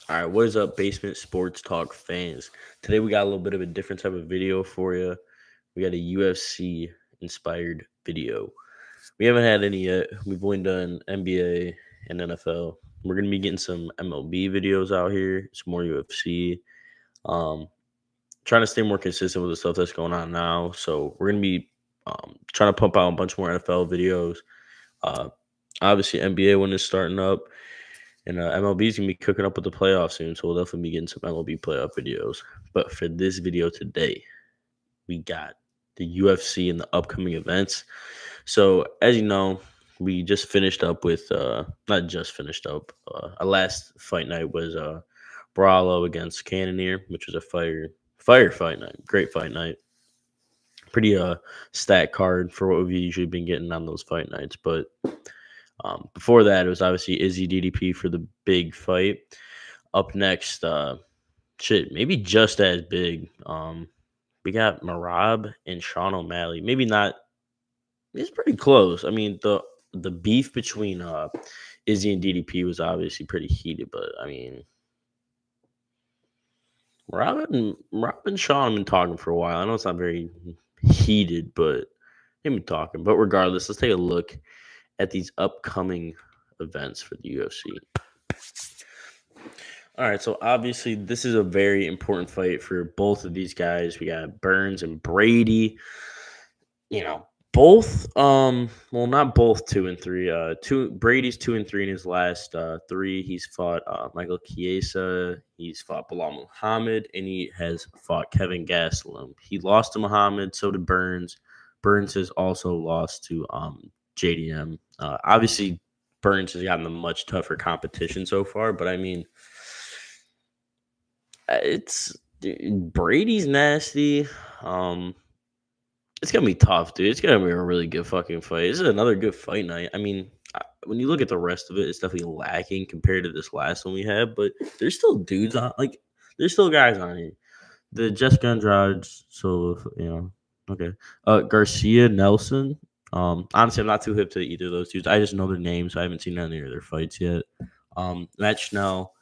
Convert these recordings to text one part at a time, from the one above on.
All right, what is up, Basement Sports Talk fans? Today we got a little bit of a different type of video for you. We got a UFC inspired video. We haven't had any yet. We've only done NBA and NFL. We're gonna be getting some MLB videos out here, some more UFC. Um, Trying to stay more consistent with the stuff that's going on now. So we're gonna be trying to pump out a bunch more NFL videos. Uh, Obviously, NBA one is starting up. And MLB is going to be cooking up with the playoffs soon, so we'll definitely be getting some MLB playoff videos. But for this video today, we got the UFC and the upcoming events. So, as you know, we just finished up with, not just finished up, our last fight night was Brawlo against Cannoneer, which was a fire fight night. Great fight night. Pretty stat card for what we've usually been getting on those fight nights. But before that, it was obviously Izzy DDP for the big fight. Up next, maybe just as big. We got Marab and Sean O'Malley. Maybe not. It's pretty close. I mean, the beef between Izzy and DDP was obviously pretty heated, but I mean, Marab and Sean have been talking for a while. I know it's not very heated, but they've been talking. But regardless, let's take a look at these upcoming events for the UFC. All right, so obviously this is a very important fight for both of these guys. We got Burns and Brady. You know, both well, not both 2-3. Brady's 2-3 in his last three. He's fought Michael Chiesa, he's fought Bilal Muhammad, and he has fought Kevin Gastelum. He lost to Muhammad, so did Burns. Burns has also lost to JDM. Obviously Burns has gotten a much tougher competition so far, but I mean, Brady's nasty. It's gonna be tough, dude. It's gonna be a really good fucking fight. This is another good fight night. I mean, when you look at the rest of it, it's definitely lacking compared to this last one we had. But there's still dudes on, like, there's still guys on here. The Jessica Andrade, so okay. Garcia Nelson. Honestly, I'm not too hip to either of those dudes. I just know their names. I haven't seen any of their fights yet. Matt Schnell.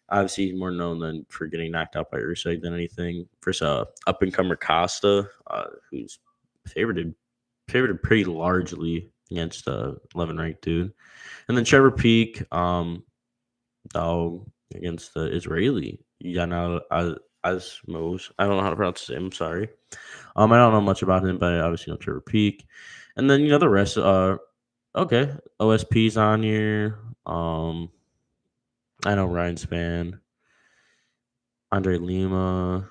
Obviously, he's more known than for getting knocked out by Usyk than anything. First, up and comer Costa, who's favored pretty largely against 11 ranked dude, and then Trevor Peak, dog against the Israeli Yana Asmos. I don't know how to pronounce his name. I'm sorry. I don't know much about him, but I obviously know Trevor Peak, and then the rest. Okay, OSP's on here. I know Ryan Span, Andre Lima.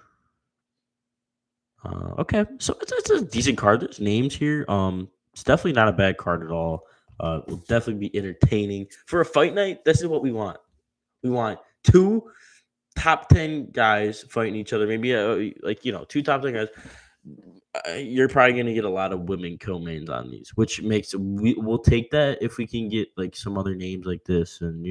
Okay, so it's a decent card. There's names here. It's definitely not a bad card at all. Will definitely be entertaining for a fight night. This is what we want. We want two top 10 guys fighting each other. Maybe two top 10 guys. You're probably going to get a lot of women co-mains on these, which we'll take that if we can get like some other names like this and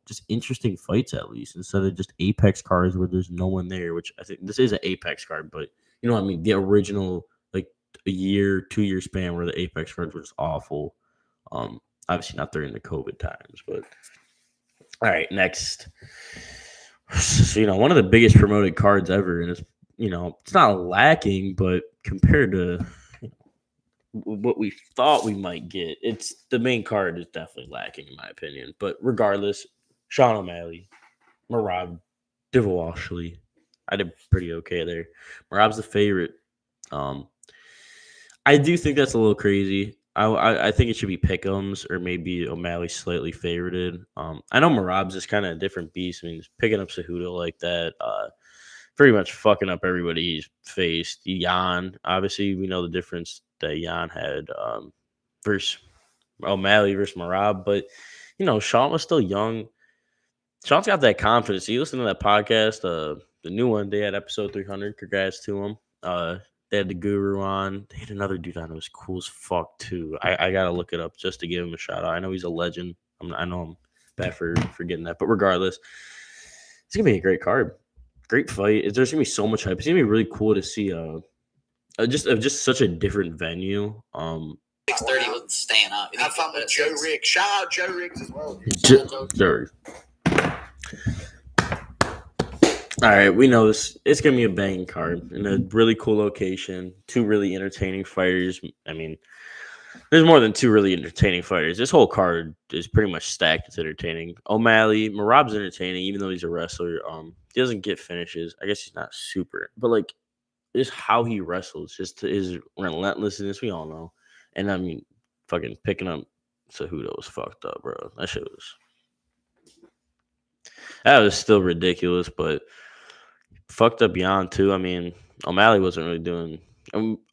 just interesting fights at least instead of just Apex cards where there's no one there. Which I think this is an Apex card, but you know what I mean. The original like a year, 2 year span where the Apex cards were just awful. Obviously not during the COVID times, but all right, next. So, one of the biggest promoted cards ever, and it's not lacking, but compared to what we thought we might get, it's the main card is definitely lacking in my opinion. But regardless, Sean O'Malley, Marab, Divawashli, I did pretty okay there. Marab's the favorite. I do think that's a little crazy. I think it should be Pick'ems or maybe O'Malley slightly favorited. I know Marab's is kind of a different beast. I mean, picking up Cejudo like that, pretty much fucking up everybody he's faced. Jan, obviously, we know the difference that Jan had versus O'Malley versus Marab, but Sean was still young. Sean's got that confidence. You listen to that podcast, the new one. They had episode 300. Congrats to him. They had the Guru on. They had another dude on who was cool as fuck too. I gotta look it up just to give him a shout out. I know he's a legend. I know I'm bad for forgetting that, but regardless, it's gonna be a great card, great fight. There's gonna be so much hype. It's gonna be really cool to see just such a different venue. 6:30 wasn't staying up. Have fun with Joe Riggs. Shout out Joe Riggs as well. Sorry. All right, we know this. It's gonna be a banging card in a really cool location. Two really entertaining fighters. I mean, there's more than two really entertaining fighters. This whole card is pretty much stacked. It's entertaining. O'Malley, Marab's entertaining, even though he's a wrestler. He doesn't get finishes. I guess he's not super, but like, just how he wrestles, just his relentlessness. We all know, and I mean, fucking picking up Cejudo was fucked up, bro. That was still ridiculous, but fucked up Jan too. I mean, O'Malley wasn't really doing.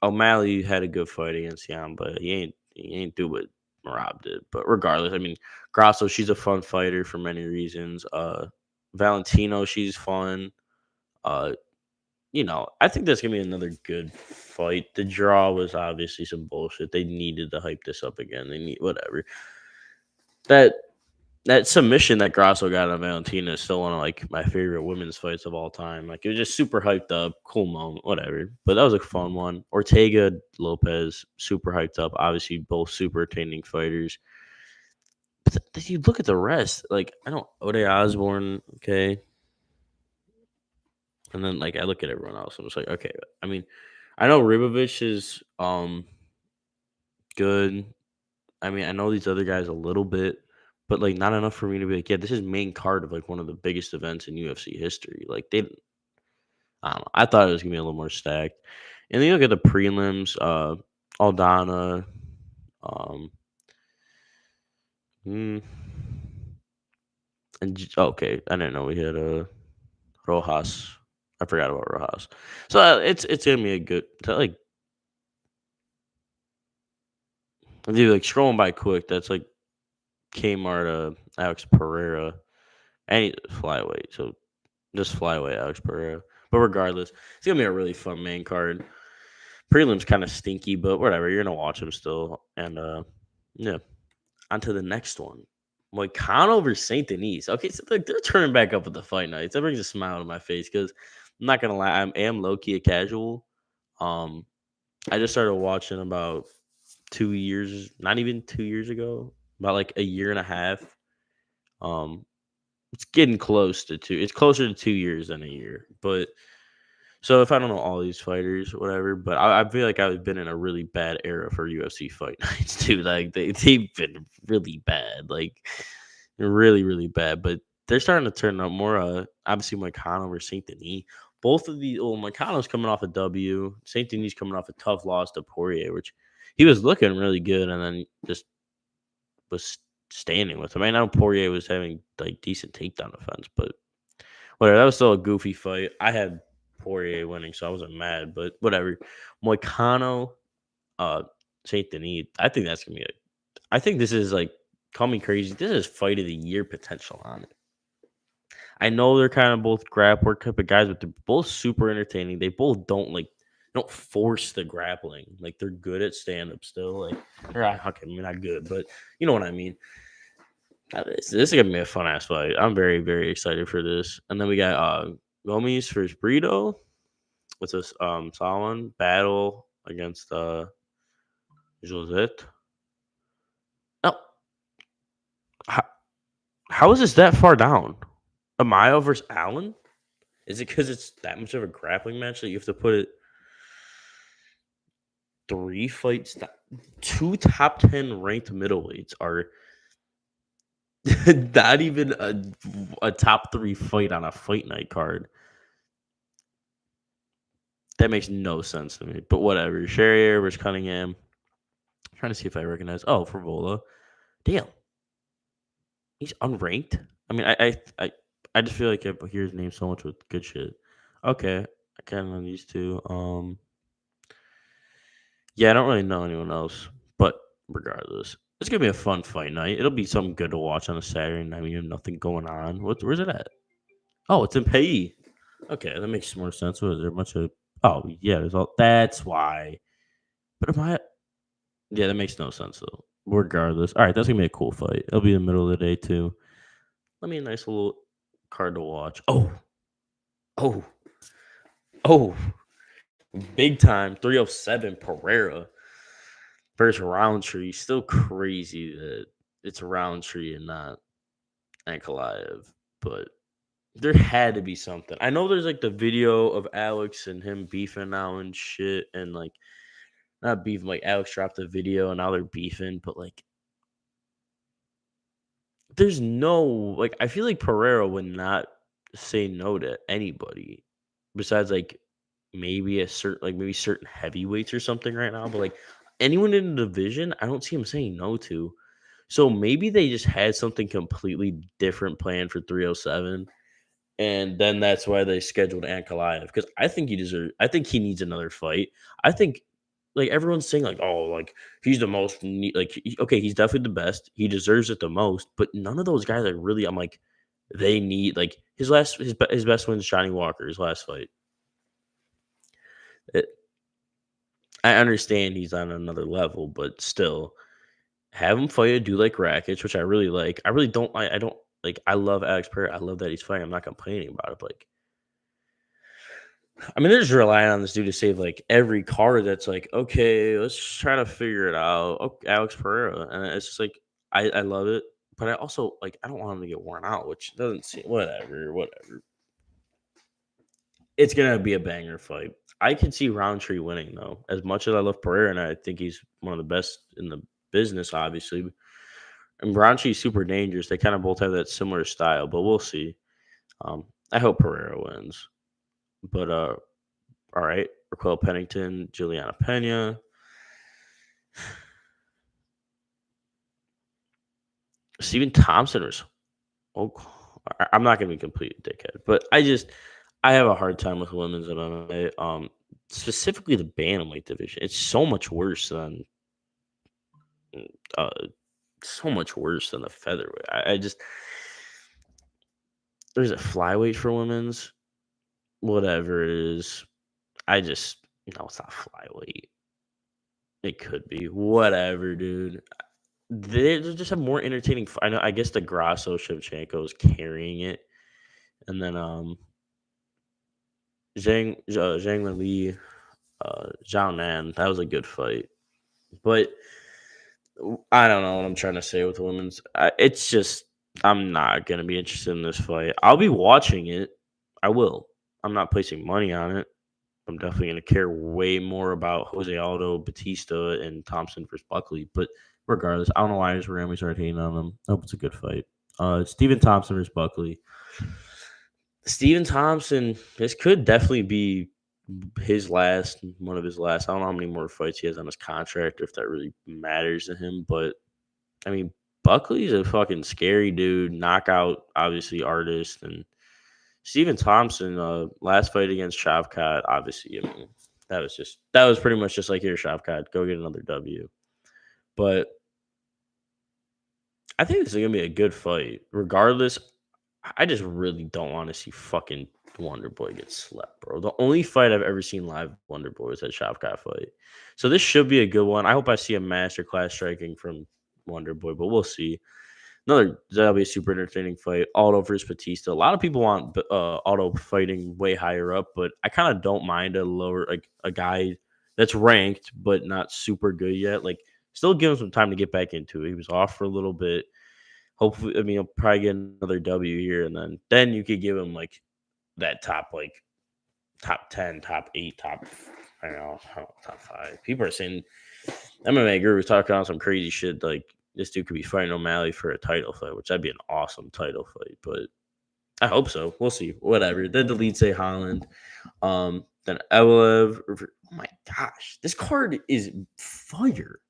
O'Malley had a good fight against Jan, but he ain't do what Marab did. But regardless, I mean, Grasso, she's a fun fighter for many reasons. Valentino, she's fun. Uh, I think that's gonna be another good fight. The draw was obviously some bullshit. They needed to hype this up again. They need whatever. That that submission that Grasso got on Valentina is still one of like my favorite women's fights of all time. Like it was just super hyped up, cool moment, whatever. But that was a fun one. Ortega Lopez, super hyped up. Obviously, both super entertaining fighters. But you look at the rest, like I don't Ode Osborne, okay, and then like I look at everyone else, I'm just like, okay. I mean, I know Ribovich is good. I mean, I know these other guys a little bit, but like not enough for me to be like, yeah, this is main card of like one of the biggest events in UFC history. Like I don't know. I thought it was gonna be a little more stacked. And then you look at the prelims, Aldana, um, mm, okay, I didn't know we had Rojas. I forgot about Rojas. So it's gonna be a good like. Dude, like scrolling by quick, that's like Kmart, Alex Pereira, and flyweight. So just flyweight Alex Pereira. But regardless, it's gonna be a really fun main card. Prelims kind of stinky, but whatever. You're gonna watch them still. And yeah, on to the next one. Moicano versus Saint Denis. Okay, so they're turning back up with the fight nights. That brings a smile to my face because I'm not gonna lie, I am low key a casual. Um, I just started watching about 2 years, not even 2 years ago, about like a year and a half. Um, it's getting close to two. It's closer to 2 years than a year. But so if I don't know all these fighters, whatever, but I feel like I've been in a really bad era for UFC fight nights too. Like they've been really bad, like really really bad. But they're starting to turn up more. Obviously Moicano over Saint Denis. Both of these. Well, Moicano's coming off a W. Saint Denis coming off a tough loss to Poirier, which he was looking really good, and then just was standing with him. I know Poirier was having like decent takedown defense, but whatever. That was still a goofy fight. I had Poirier winning, so I wasn't mad. But whatever. Moicano, uh, Saint Denis. I think that's gonna be. I think this is like, call me crazy. This is fight of the year potential on it. I know they're kind of both grappler type of guys, but they're both super entertaining. They both don't force the grappling. Like they're good at stand up still. Like they're not, okay, I mean not good, but you know what I mean. This is gonna be a fun ass fight. I'm very very excited for this. And then we got Gomes versus Brito with this Solomon battle against Josette. No, how, how is this that far down? Amayo versus Allen? Is it because it's that much of a grappling match that you have to put it three fights? Two top 10 ranked middleweights are not even a top three fight on a fight night card. That makes no sense to me. But whatever. Sherrier versus Cunningham. I'm trying to see if I recognize. Oh, Frivola. Damn, he's unranked. I mean, I just feel like I hear his name so much with good shit. Okay, I kind of know these two. Yeah, I don't really know anyone else, but regardless, it's gonna be a fun fight night. It'll be something good to watch on a Saturday night when you have nothing going on. Where's it at? Oh, it's in Payee. Okay, that makes more sense. Was there a bunch of? Oh yeah, there's all. That's why. But am I? Yeah, that makes no sense though. Regardless, all right, that's gonna be a cool fight. It'll be in the middle of the day too. Let me a nice little card to watch. Oh, oh, big time 307 Pereira versus Roundtree. Still crazy that it's Roundtree and not Ankalaev, but There had to be something. I know there's like the video of Alex and him beefing now and shit, and like not beefing, like Alex dropped the video and now they're beefing, but like there's no like I feel like Pereira would not say no to anybody besides like maybe a certain like maybe certain heavyweights or something right now, but like anyone in the division, I don't see him saying no to. So maybe they just had something completely different planned for 307. And then that's why they scheduled Ankalaev because I think he needs another fight. I think like everyone's saying like, oh, like he's the most okay, he's definitely the best. He deserves it the most, but none of those guys are really. I'm like, they need like his best win is Johnny Walker, his last fight. It, I understand he's on another level, but still have him fight a dude like Rakic, which I really like. I really don't. I don't like. I love Alex Pereira. I love that he's fighting. I'm not complaining about it. But like I mean, they're just relying on this dude to save like every card that's like, okay, let's try to figure it out. Oh, Alex Pereira. And it's just like I love it. But I also like I don't want him to get worn out, which doesn't seem whatever. It's gonna be a banger fight. I can see Roundtree winning though. As much as I love Pereira and I think he's one of the best in the business, obviously. And Roundtree's super dangerous. They kind of both have that similar style, but we'll see. I hope Pereira wins. But all right, Raquel Pennington, Juliana Pena. Stephen Thompson was. Oh, I'm not gonna be complete dickhead, but I have a hard time with women's MMA. Specifically the bantamweight division. It's uh, so much worse than the featherweight. I just there's a flyweight for women's, whatever it is. I just no, it's not flyweight. It could be whatever, dude. They just have more entertaining. I know. I guess the Grasso Shevchenko is carrying it, and then Zhang Li, Zhao Nan. That was a good fight, but I don't know what I'm trying to say with women's. It's just I'm not gonna be interested in this fight. I'll be watching it. I will. I'm not placing money on it. I'm definitely gonna care way more about Jose Aldo, Batista, and Thompson versus Buckley. But regardless, I don't know why I just randomly started hating on them. I hope it's a good fight. Stephen Thompson versus Buckley. Stephen Thompson, this could definitely be one of his last. I don't know how many more fights he has on his contract, or if that really matters to him. But I mean, Buckley's a fucking scary dude, knockout, obviously artist, and Stephen Thompson, last fight against Shavkat, obviously, I mean, that was pretty much just like here, Shavkat, go get another W. But I think this is gonna be a good fight. Regardless, I just really don't want to see fucking Wonder Boy get slept, bro. The only fight I've ever seen live Wonder Boy was that Shavkat fight. So this should be a good one. I hope I see a masterclass striking from Wonder Boy, but we'll see. That'll be a super entertaining fight. Aldo versus Batista. A lot of people want Aldo fighting way higher up, but I kind of don't mind a lower like a guy that's ranked but not super good yet. Like still give him some time to get back into it. He was off for a little bit. Hopefully, I mean, he'll probably get another W here, and then you could give him like that top 10, top 8, I don't know, top 5. People are saying MMA Guru was talking on some crazy shit like this dude could be fighting O'Malley for a title fight, which that'd be an awesome title fight. But I hope so. We'll see. Whatever. Then the lead say Holland. Then Evelev. Oh my gosh, this card is fire.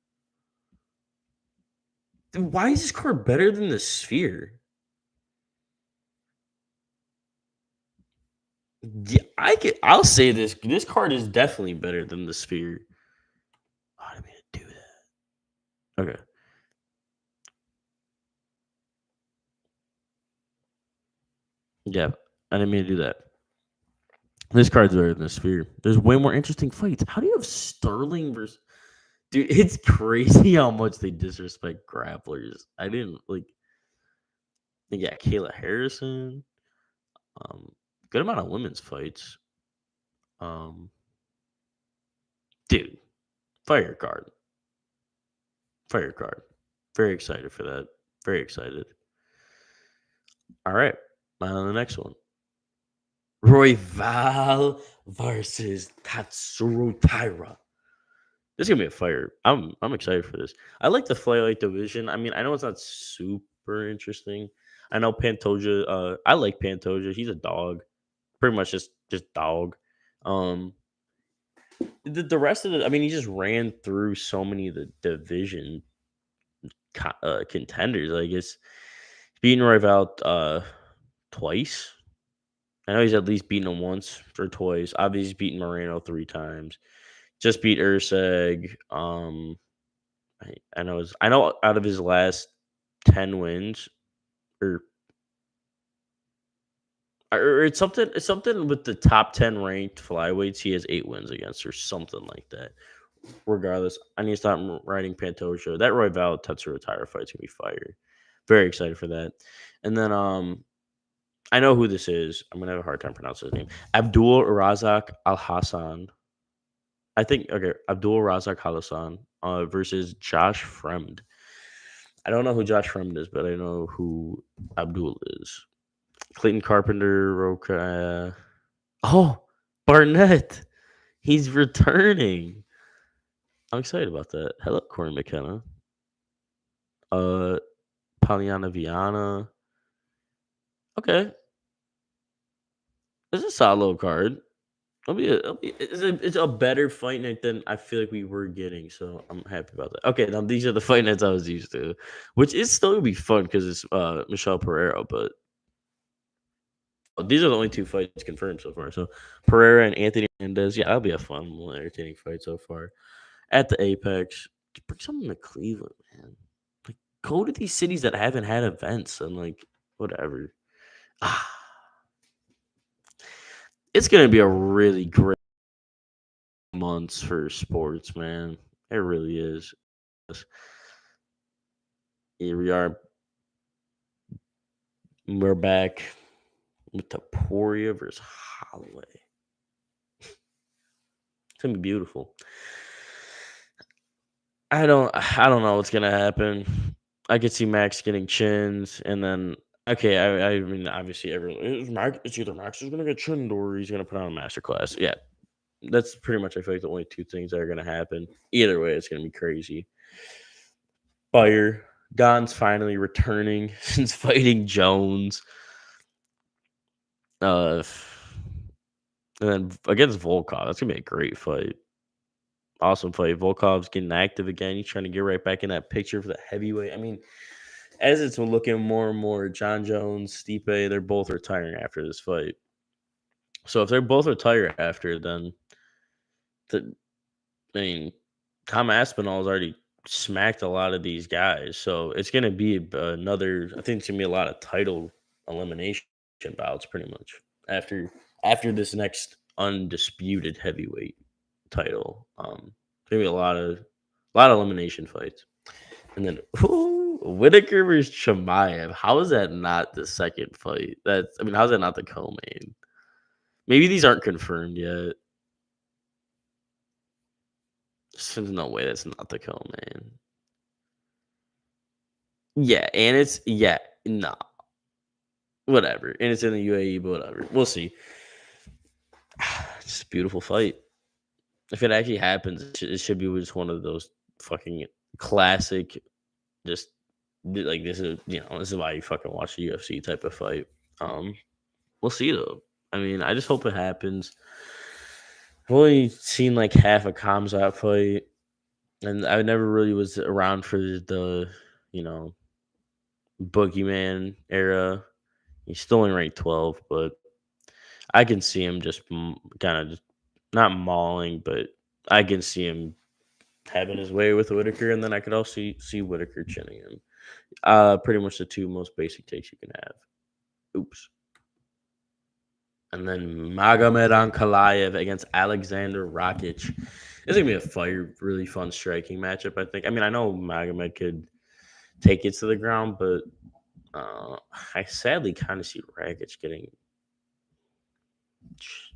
Why is this card better than the Sphere? Yeah, I'll say this. This card is definitely better than the Sphere. Oh, I didn't mean to do that. Okay. Yeah, I didn't mean to do that. This card's better than the Sphere. There's way more interesting fights. How do you have Sterling versus dude? It's crazy how much they disrespect grapplers. I didn't like. Yeah, Kayla Harrison. Um, Good amount of women's fights. Um, Dude, fire card, fire card. Very excited for that. Very excited. All right, on the next one. Royval versus Tatsuro Taira. This is gonna be a fire. I'm excited for this. I like the flyweight division. I mean, I know it's not super interesting. I know Pantoja. I like Pantoja. He's a dog, pretty much just dog. Um, the rest of it. I mean, he just ran through so many of the division contenders. Like it's beating Royval twice. I know he's at least beaten him once or twice. Obviously, he's beaten Moreno 3 times. Just beat Urseg. I know out of his last 10 wins, or it's something with the top 10 ranked flyweights. He has 8 wins against, or something like that. Regardless, I need to stop writing Pantoja. That Royval Tetsu retire fight's gonna be fire. Very excited for that. And then I know who this is. I'm gonna have a hard time pronouncing his name. Abdul Razak Al Hassan. I think okay, Abdul Razak Al Hassan versus Josh Fremd. I don't know who Josh Fremd is, but I know who Abdul is. Clayton Carpenter, Roca. Oh, Barnett. He's returning. I'm excited about that. Hello, Corey McKenna. Uh, Poliana Viana. Okay, it's a solid little card. It's a better fight night than I feel like we were getting, so I'm happy about that. Okay, now these are the fight nights I was used to, which is still gonna be fun because it's Michelle Pereira, but these are the only 2 fights confirmed so far. So Pereira and Anthony Hernandez, yeah, that'll be a fun, little entertaining fight so far. At the Apex, bring something to Cleveland, man. Like go to these cities that haven't had events and like whatever. Ah, it's gonna be a really great months for sports, man. It really is. Here we are. We're back with Taporia versus Holloway. It's gonna be beautiful. I don't know what's gonna happen. I could see Max getting chins, and then okay, I mean obviously everyone it's either Max is gonna get chinned or he's gonna put on a masterclass. Yeah, that's pretty much I feel like the only 2 things that are gonna happen. Either way, it's gonna be crazy. Fire. Gon's finally returning since fighting Jones. Uh, and then against Volkov, that's gonna be a great fight. Awesome fight. Volkov's getting active again. He's trying to get right back in that picture for the heavyweight. I mean, as it's looking more and more, John Jones, Stipe, they're both retiring after this fight. So if they're both retired after, then the I mean, Tom Aspinall's already smacked a lot of these guys. So it's gonna be another. I think it's gonna be a lot of title elimination bouts, pretty much after this next undisputed heavyweight title. Maybe a lot of elimination fights, and then Whitaker versus Chimaev. How is that not the second fight? How is that not the co-main? Maybe these aren't confirmed yet. There's no way that's not the co-main. Yeah, and nah, whatever, and it's in the UAE, but whatever. We'll see. It's a beautiful fight. If it actually happens, it should be just one of those fucking classic. Just like this is why you fucking watch the UFC type of fight. Um, we'll see though. I mean, I just hope it happens. I've only seen like half a Kamzat fight, and I never really was around for the you know Boogeyman era. He's still in rank 12, but I can see him just kind of just not mauling, but I can see him having his way with Whitaker, and then I could also see Whitaker chinning him. Pretty much the 2 most basic takes you can have. Oops. And then Magomed Ankalaev against Alexander Rakic. It's gonna be a fire, really fun striking matchup. I think. I mean, I know Magomed could take it to the ground, but I sadly kind of see Rakic getting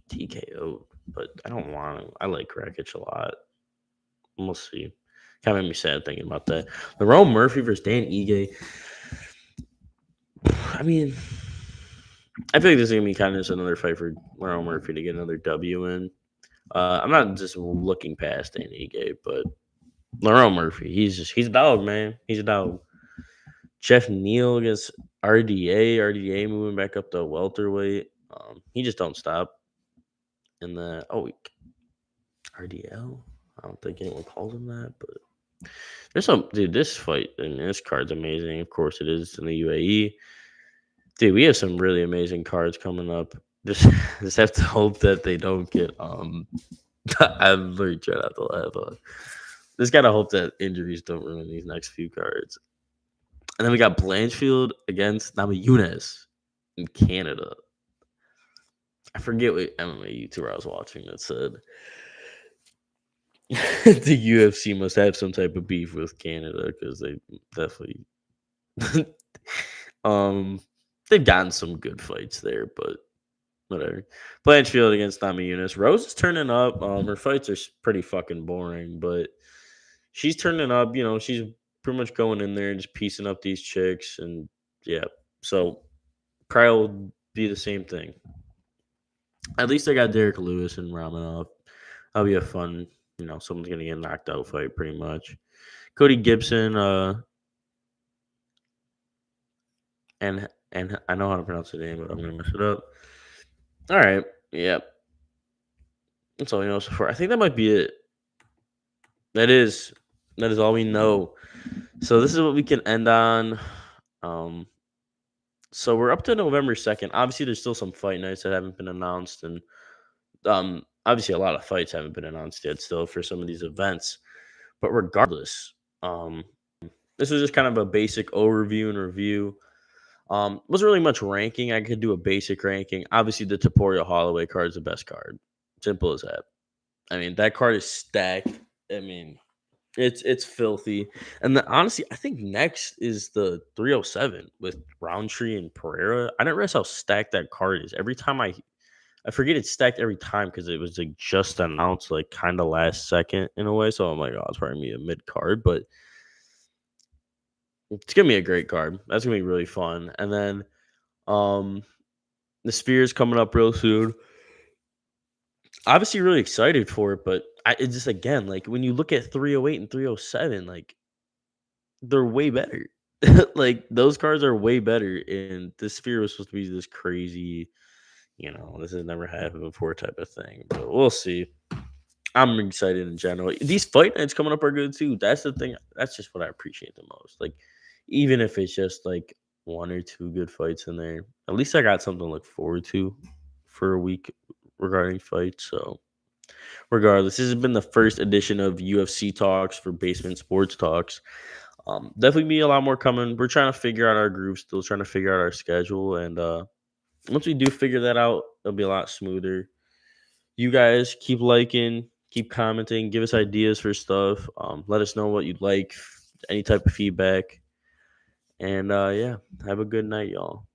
TKO, but I don't want to. I like Rakic a lot. We'll see. Kind of made me sad thinking about that. Lerone Murphy versus Dan Ige. I mean, I feel like this is gonna be kind of just another fight for Ronald Murphy to get another W in. I'm not just looking past Danny Gate, but Lerone Murphy, he's a dog, man. He's a dog. Jeff Neal against RDA. RDA moving back up to welterweight. He just don't stop. And the RDL. I don't think anyone calls him that, but there's some dude. This fight and this card's amazing. Of course, it is in the UAE. Dude, we have some really amazing cards coming up. Just, just have to hope that they don't get. I'm literally trying not to laugh. Just gotta hope that injuries don't ruin these next few cards. And then we got Blanchfield against Namajunas in Canada. I forget what MMA YouTuber I was watching that said the UFC must have some type of beef with Canada because they definitely um they've gotten some good fights there, but whatever. Blanchfield against Namajunas. Rose is turning up. Her fights are pretty fucking boring, but she's turning up. She's pretty much going in there and just piecing up these chicks, and yeah. So probably will be the same thing. At least I got Derek Lewis and Romanov. That'll be a fun. Someone's gonna get knocked out fight pretty much. Cody Gibson, and I know how to pronounce the name, but I'm gonna mess it up. All right, yep. That's all we know so far. I think that might be it. That is all we know. So this is what we can end on. Um, so we're up to November 2nd. Obviously, there's still some fight nights that haven't been announced, and obviously a lot of fights haven't been announced yet still for some of these events. But regardless, this was just kind of a basic overview and review. Wasn't really much ranking. I could do a basic ranking. Obviously, the Taporia Holloway card is the best card. Simple as that. I mean, that card is stacked. I mean, it's filthy. And honestly, I think next is the 307 with Roundtree and Pereira. I didn't realize how stacked that card is. Every time I forget it's stacked every time because it was like just announced like kind of last second in a way. So I'm like, oh, it's probably a mid card, but it's gonna be a great card. That's gonna be really fun. And then the Sphere's coming up real soon. Obviously, really excited for it, but it's just again like when you look at 308 and 307, like they're way better. Like those cards are way better, and the Sphere was supposed to be this crazy, this has never happened before type of thing. But we'll see. I'm excited in general. These fight nights coming up are good too. That's the thing. That's just what I appreciate the most. Like, even if it's just like one or two good fights in there, at least I got something to look forward to for a week regarding fights. So, regardless, this has been the first edition of UFC Talks for Basement Sports Talks. Definitely be a lot more coming. We're trying to figure out our groove, still trying to figure out our schedule, and once we do figure that out, it'll be a lot smoother. You guys keep liking, keep commenting, give us ideas for stuff. Let us know what you'd like, any type of feedback. And yeah, have a good night, y'all.